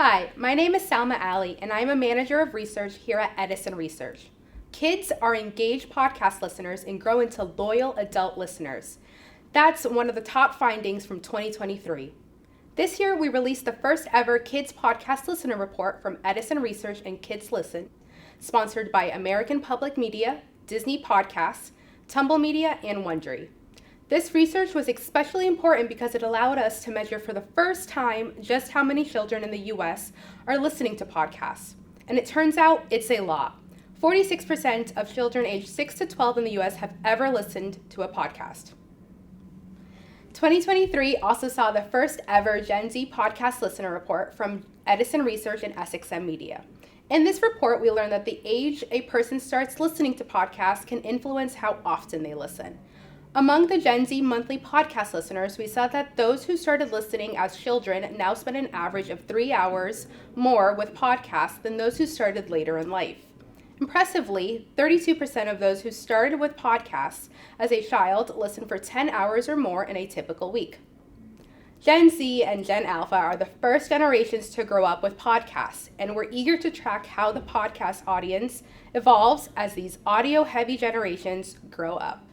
Hi, my name is Salma Aly, and I'm a manager of research here at Edison Research. Kids are engaged podcast listeners and grow into loyal adult listeners. That's one of the top findings from 2023. This year, we released the first ever Kids Podcast Listener Report from Edison Research and Kids Listen, sponsored by American Public Media, Disney Podcasts, Tumble Media, and Wondery. This research was especially important because it allowed us to measure for the first time just how many children in the U.S. are listening to podcasts. And it turns out it's a lot. 46% of children aged 6 to 12 in the U.S. have ever listened to a podcast. 2023 also saw the first ever Gen Z Podcast Listener Report from Edison Research and SXM Media. In this report, we learned that the age a person starts listening to podcasts can influence how often they listen. Among the Gen Z monthly podcast listeners, we saw that those who started listening as children now spend an average of 3 hours more with podcasts than those who started later in life. Impressively, 32% of those who started with podcasts as a child listen for 10 hours or more in a typical week. Gen Z and Gen Alpha are the first generations to grow up with podcasts, and we're eager to track how the podcast audience evolves as these audio-heavy generations grow up.